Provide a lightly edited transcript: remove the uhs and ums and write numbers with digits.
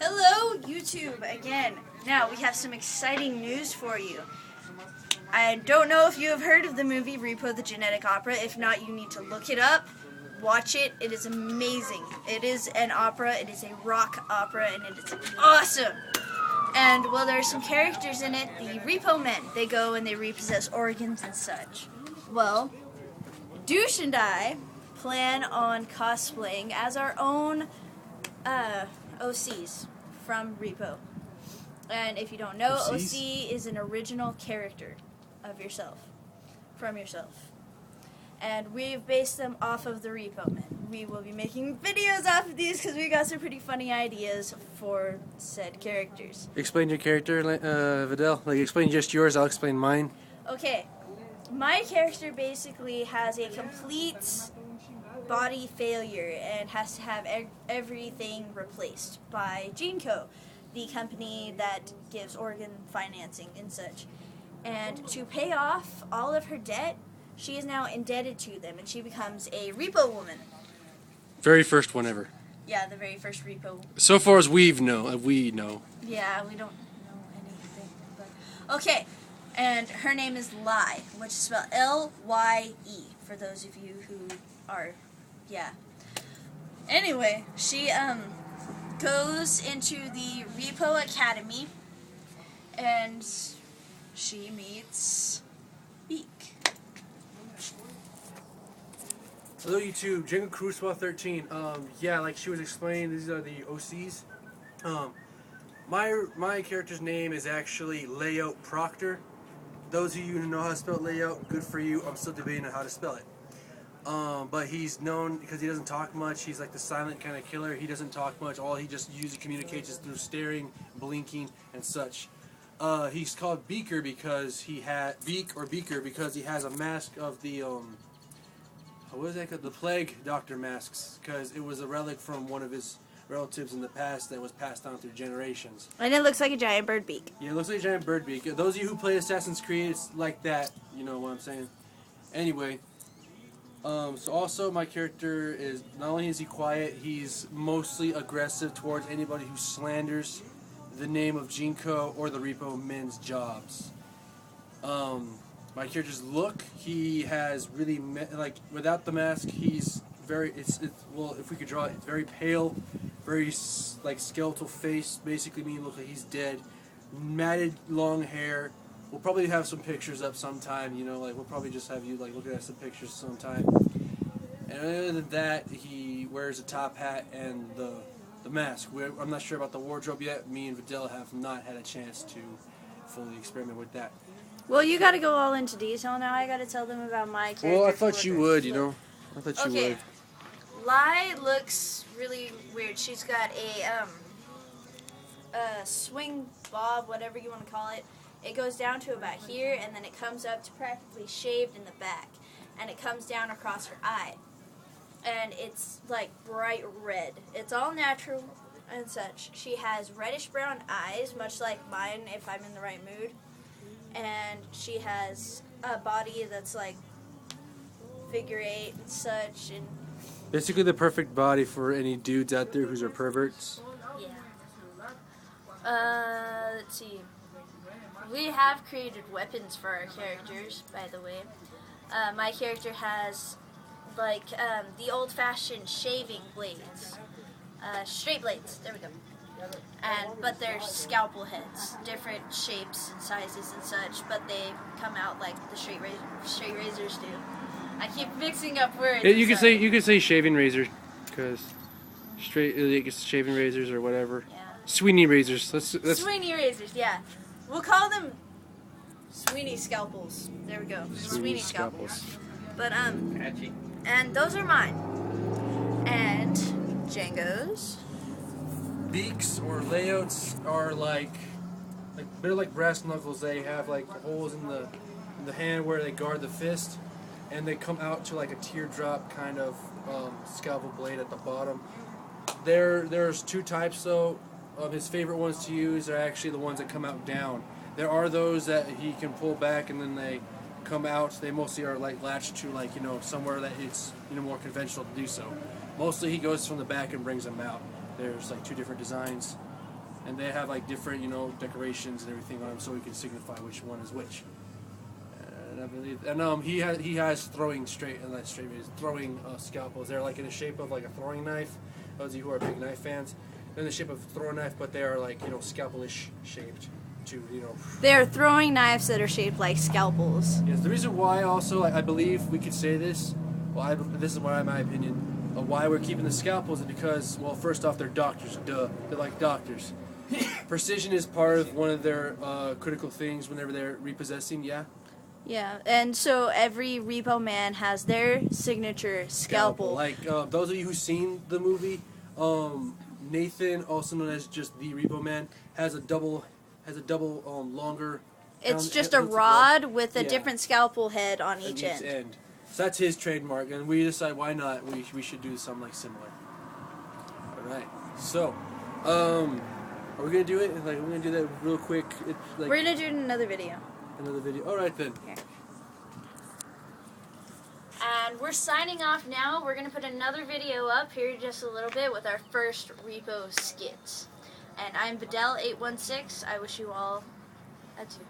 Hello, YouTube, again. Now, we have some exciting news for you. I don't know if you have heard of the movie Repo the Genetic Opera. If not, you need to look it up. Watch it. It is amazing. It is an opera. It is a rock opera, and it is awesome. And, well, there are some characters in it, the Repo Men. They go and they repossess organs and such. Well, Douche and I plan on cosplaying as our own OCs from Repo. And if you don't know, OCs? OC is an original character of yourself, from yourself. And we've based them off of the Repo Men. We will be making videos off of these because we got some pretty funny ideas for said characters. Explain your character, Vidal. Like, explain just yours, I'll explain mine. Okay, my character basically has a complete body failure and has to have everything replaced by GeneCo, the company that gives organ financing and such. And to pay off all of her debt, she is now indebted to them, and she becomes a Repo woman. Very first one ever. Yeah, the very first Repo. So far as we know. Yeah, we don't know anything. But okay, and her name is Lye, which is spelled L-Y-E, for those of you who are, yeah. Anyway, she goes into the Repo Academy, and she meets Beak. Hello YouTube, Jingle Cruisewell 13. Yeah, like she was explaining, these are the OCs. My character's name is actually Layout Proctor. Those of you who know how to spell layout, good for you. I'm still debating on how to spell it. But he's known because he doesn't talk much. He's like the silent kind of killer. He doesn't talk much. All he just usually communicates is through staring, blinking, and such. He's called Beaker because he had Beaker because he has a mask of the what is that called? The plague doctor masks, because it was a relic from one of his relatives in the past that was passed down through generations. And it looks like a giant bird beak. Yeah, it looks like a giant bird beak. Those of you who play Assassin's Creed, it's like that. You know what I'm saying? Anyway, so also my character is, not only is he quiet, he's mostly aggressive towards anybody who slanders the name of GeneCo or the Repo Men's jobs. My character's look, he has really, like, without the mask, he's very, well, if we could draw it, it's very pale, very, like, skeletal face, basically meaning look like he's dead, matted long hair. We'll probably have some pictures up sometime, you know, like, we'll probably just have you, like, look at some pictures sometime. And other than that, he wears a top hat and the mask. I'm not sure about the wardrobe yet. Me and Vidal have not had a chance to fully experiment with that. Well, you got to go all into detail now. I got to tell them about my character. Well, I thought you would, you know. I thought you would. Lye looks really weird. She's got a swing bob, whatever you want to call it. It goes down to about here, and then it comes up to practically shaved in the back. And it comes down across her eye. And it's like bright red. It's all natural and such. She has reddish brown eyes, much like mine if I'm in the right mood. And she has a body that's like figure 8 and such, and basically the perfect body for any dudes out there who are perverts. Yeah. Let's see. We have created weapons for our characters, by the way. My character has like the old-fashioned shaving blades, straight blades. There we go. But they're scalpel heads, different shapes and sizes and such, but they come out like the straight razors do. I keep mixing up words. Yeah, you can say shaving razor, because shaving razors or whatever. Yeah. Sweeney razors. Let's Sweeney razors. Yeah, we'll call them Sweeney scalpels. There we go. Sweeney scalpels. But and those are mine. And Django's. Beaks or layouts are like they're like brass knuckles. They have like holes in the hand where they guard the fist, and they come out to like a teardrop kind of scalpel blade at the bottom. There's two types though. His favorite ones to use are actually the ones that come out down. There are those that he can pull back and then they come out. They mostly are like latched to like, you know, somewhere that it's, you know, more conventional to do so. Mostly he goes from the back and brings them out. There's like two different designs. and they have like different, you know, decorations and everything on them, so we can signify which one is which. And I believe, and he has throwing throwing scalpels. They're like in the shape of like a throwing knife. Those of you who are big knife fans, they're in the shape of a throwing knife, but they are like, you know, scalpelish shaped. To, you know, they're throwing knives that are shaped like scalpels. Yes, the reason why also I believe we could say this. Well, this is my opinion. Why we're keeping the scalpels is because, well, first off, they're doctors. Duh, they're like doctors. Precision is part of one of their critical things whenever they're repossessing. Yeah. Yeah, and so every repo man has their signature scalpel. Like those of you who've seen the movie, Nathan, also known as just the Repo Man, has a double longer. It's just a rod with a different scalpel head on each end. So that's his trademark, and we decide why not. We should do something like similar. All right. So, are we gonna do it? Like, we're gonna do that real quick. We're gonna do it in another video. Another video. All right then. Here. And we're signing off now. We're gonna put another video up here just a little bit with our first repo skit. And I'm Bedell816. I wish you all adieu.